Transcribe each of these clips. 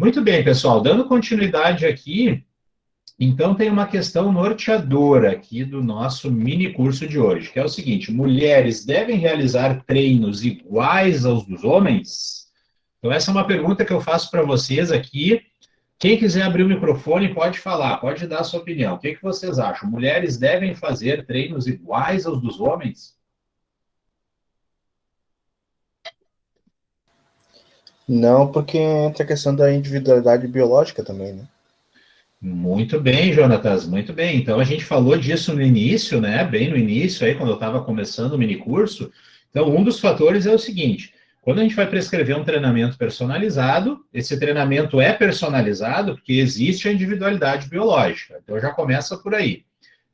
Muito bem, pessoal, dando continuidade aqui, então tem uma questão norteadora aqui do nosso mini curso de hoje, que é o seguinte: mulheres devem realizar treinos iguais aos dos homens? Então essa é uma pergunta que eu faço para vocês aqui. Quem quiser abrir o microfone pode falar, pode dar a sua opinião. O que vocês acham? Mulheres devem fazer treinos iguais aos dos homens? Não, porque entra a questão da individualidade biológica também, né? Muito bem, Jonatas, muito bem. Então, a gente falou disso no início, né? Bem no início, aí, quando eu estava começando o minicurso. Então, um dos fatores é o seguinte: quando a gente vai prescrever um treinamento personalizado, esse treinamento é personalizado porque existe a individualidade biológica. Então, já começa por aí.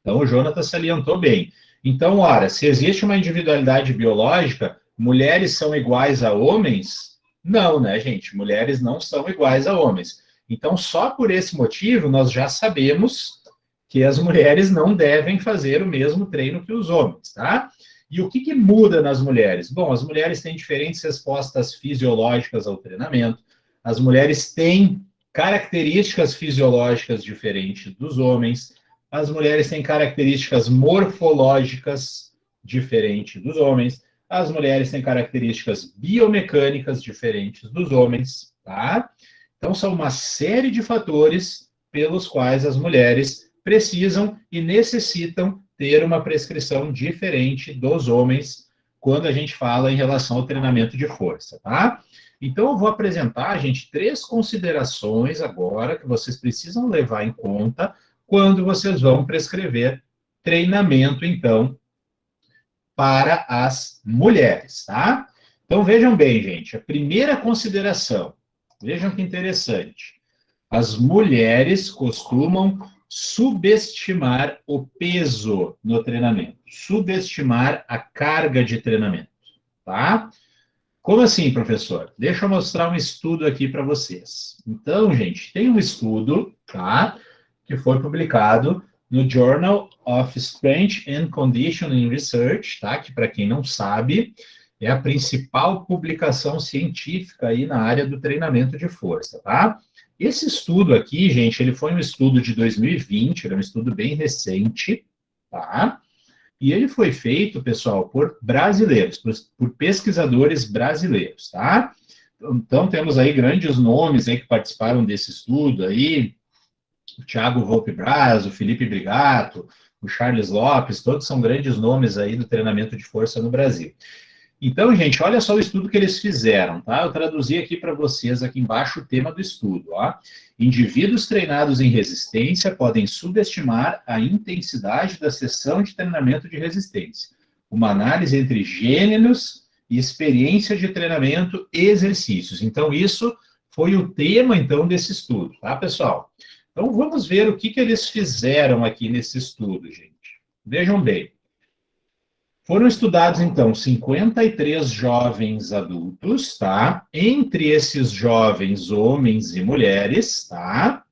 Então, o Jonatas salientou bem. Então, ora, se existe uma individualidade biológica, mulheres são iguais a homens? Não, né, gente? Mulheres não são iguais a homens. Então, só por esse motivo, nós já sabemos que as mulheres não devem fazer o mesmo treino que os homens, tá? E o que muda nas mulheres? Bom, as mulheres têm diferentes respostas fisiológicas ao treinamento, as mulheres têm características fisiológicas diferentes dos homens, as mulheres têm características morfológicas diferentes dos homens, as mulheres têm características biomecânicas diferentes dos homens, tá? Então, são uma série de fatores pelos quais as mulheres precisam e necessitam ter uma prescrição diferente dos homens quando a gente fala em relação ao treinamento de força, tá? Então, eu vou apresentar, gente, 3 considerações agora que vocês precisam levar em conta quando vocês vão prescrever treinamento, então, para as mulheres, tá? Então, vejam bem, gente, a primeira consideração, vejam que interessante, as mulheres costumam subestimar o peso no treinamento, subestimar a carga de treinamento, tá? Como assim, professor? Deixa eu mostrar um estudo aqui para vocês. Então, gente, tem um estudo, tá, que foi publicado no Journal of Strength and Conditioning Research, tá, que para quem não sabe, é a principal publicação científica aí na área do treinamento de força, tá? Esse estudo aqui, gente, ele foi um estudo de 2020, ele é um estudo bem recente, tá? E ele foi feito, pessoal, por brasileiros, por pesquisadores brasileiros, tá? Então, temos aí grandes nomes aí que participaram desse estudo aí, o Thiago Volpe Braz, o Felipe Brigato, o Charles Lopes, todos são grandes nomes aí do treinamento de força no Brasil. Então, gente, olha só o estudo que eles fizeram, tá? Eu traduzi aqui para vocês, aqui embaixo, o tema do estudo, ó. Indivíduos treinados em resistência podem subestimar a intensidade da sessão de treinamento de resistência. Uma análise entre gêneros e experiência de treinamento e exercícios. Então, isso foi o tema, então, desse estudo, tá, pessoal? Então, vamos ver o que eles fizeram aqui nesse estudo, gente. Vejam bem. Foram estudados, então, 53 jovens adultos, tá? Entre esses jovens, homens e mulheres, tá?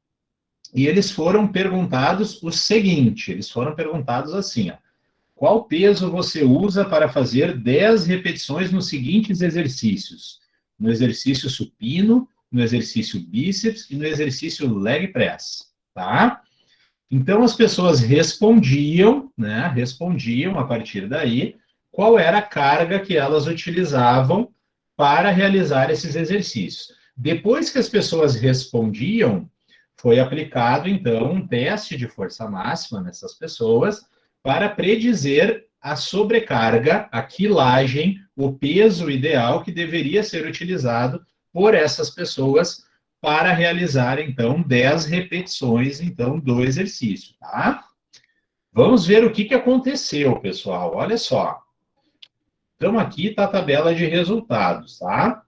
E eles foram perguntados o seguinte, eles foram perguntados assim, ó, qual peso você usa para fazer 10 repetições nos seguintes exercícios? No exercício supino, no exercício bíceps e no exercício leg press, tá? Então, as pessoas respondiam, né, respondiam a partir daí, qual era a carga que elas utilizavam para realizar esses exercícios. Depois que as pessoas respondiam, foi aplicado, então, um teste de força máxima nessas pessoas para predizer a sobrecarga, a quilagem, o peso ideal que deveria ser utilizado por essas pessoas para realizar, então, 10 repetições, então, do exercício, tá? Vamos ver o que aconteceu, pessoal. Olha só. Então, aqui está a tabela de resultados, tá?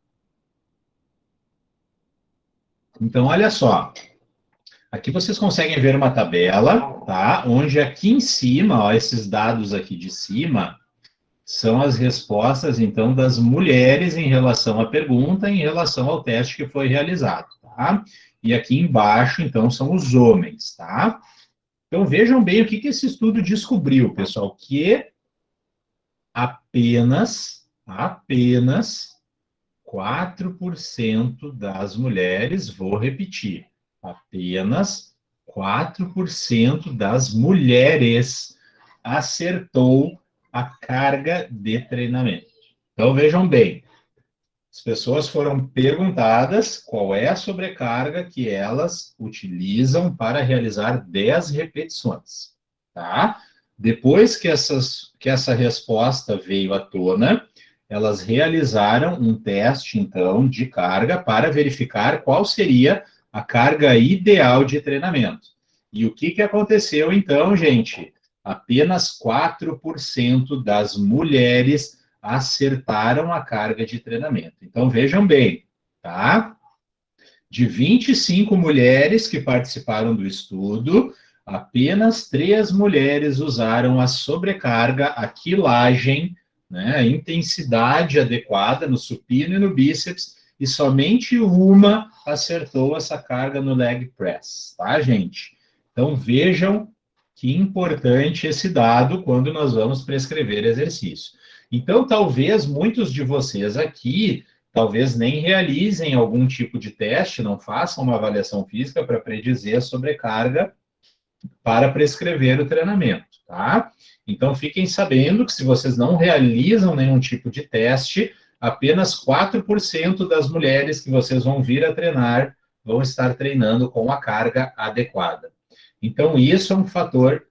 Então, olha só. Aqui vocês conseguem ver uma tabela, tá? Onde aqui em cima, ó, esses dados aqui de cima, são as respostas, então, das mulheres em relação à pergunta, em relação ao teste que foi realizado, tá? E aqui embaixo, então, são os homens, tá? Então, vejam bem o que esse estudo descobriu, pessoal, que apenas 4% das mulheres, vou repetir, apenas 4% das mulheres acertou a carga de treinamento. Então, vejam bem, as pessoas foram perguntadas qual é a sobrecarga que elas utilizam para realizar 10 repetições, tá? Depois que essa resposta veio à tona, elas realizaram um teste, então, de carga para verificar qual seria a carga ideal de treinamento. E o que aconteceu, então, gente? Apenas 4% das mulheres acertaram a carga de treinamento. Então, vejam bem, tá? De 25 mulheres que participaram do estudo, apenas 3 mulheres usaram a sobrecarga, a quilagem, né, a intensidade adequada no supino e no bíceps, e somente uma acertou essa carga no leg press, tá, gente? Então, vejam que importante esse dado quando nós vamos prescrever exercício. Então, talvez muitos de vocês aqui, talvez nem realizem algum tipo de teste, não façam uma avaliação física para predizer a sobrecarga para prescrever o treinamento, tá? Então, fiquem sabendo que se vocês não realizam nenhum tipo de teste, apenas 4% das mulheres que vocês vão vir a treinar vão estar treinando com a carga adequada. Então, isso é um fator,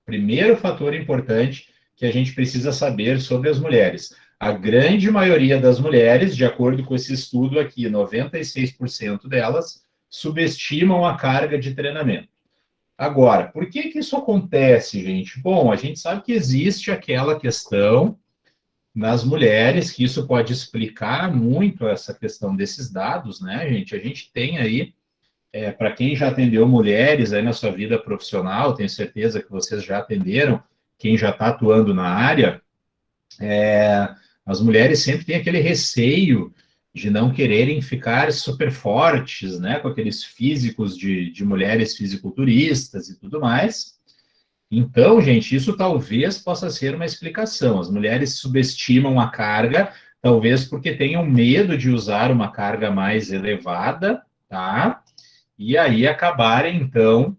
primeiro fator importante que a gente precisa saber sobre as mulheres. A grande maioria das mulheres, de acordo com esse estudo aqui, 96% delas subestimam a carga de treinamento. Agora, por que isso acontece, gente? Bom, a gente sabe que existe aquela questão nas mulheres, que isso pode explicar muito essa questão desses dados, né, gente? A gente tem aí, para quem já atendeu mulheres aí na sua vida profissional, tenho certeza que vocês já atenderam, quem já está atuando na área, as mulheres sempre têm aquele receio de não quererem ficar super fortes, né, com aqueles físicos de mulheres fisiculturistas e tudo mais. Então, gente, isso talvez possa ser uma explicação. As mulheres subestimam a carga, talvez porque tenham medo de usar uma carga mais elevada, tá? E aí acabarem, então,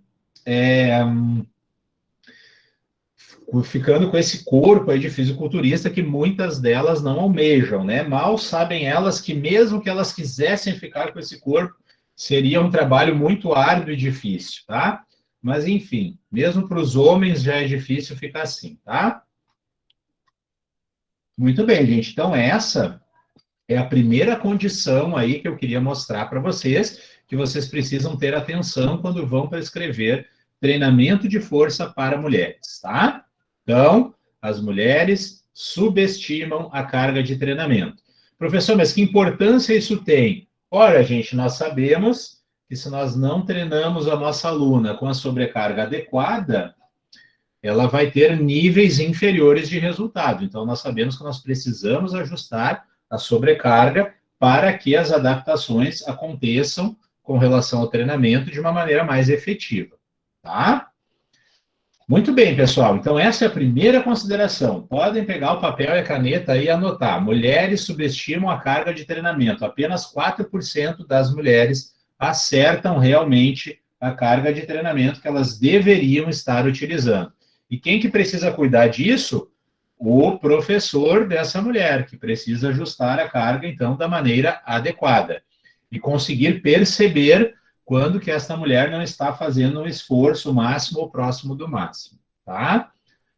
ficando com esse corpo aí de fisiculturista que muitas delas não almejam, né? Mal sabem elas que mesmo que elas quisessem ficar com esse corpo, seria um trabalho muito árduo e difícil, tá? Mas, enfim, mesmo para os homens já é difícil ficar assim, tá? Muito bem, gente. Então, essa é a primeira condição aí que eu queria mostrar para vocês, que vocês precisam ter atenção quando vão prescrever treinamento de força para mulheres, tá? Então, as mulheres subestimam a carga de treinamento. Professor, mas que importância isso tem? Ora, gente, nós sabemos que se nós não treinamos a nossa aluna com a sobrecarga adequada, ela vai ter níveis inferiores de resultado. Então, nós sabemos que nós precisamos ajustar a sobrecarga para que as adaptações aconteçam com relação ao treinamento de uma maneira mais efetiva, tá? Muito bem, pessoal. Então, essa é a primeira consideração. Podem pegar o papel e a caneta e anotar. Mulheres subestimam a carga de treinamento. Apenas 4% das mulheres acertam realmente a carga de treinamento que elas deveriam estar utilizando. E quem que precisa cuidar disso? O professor dessa mulher, que precisa ajustar a carga, então, da maneira adequada. E conseguir perceber quando que esta mulher não está fazendo um esforço máximo ou próximo do máximo, tá?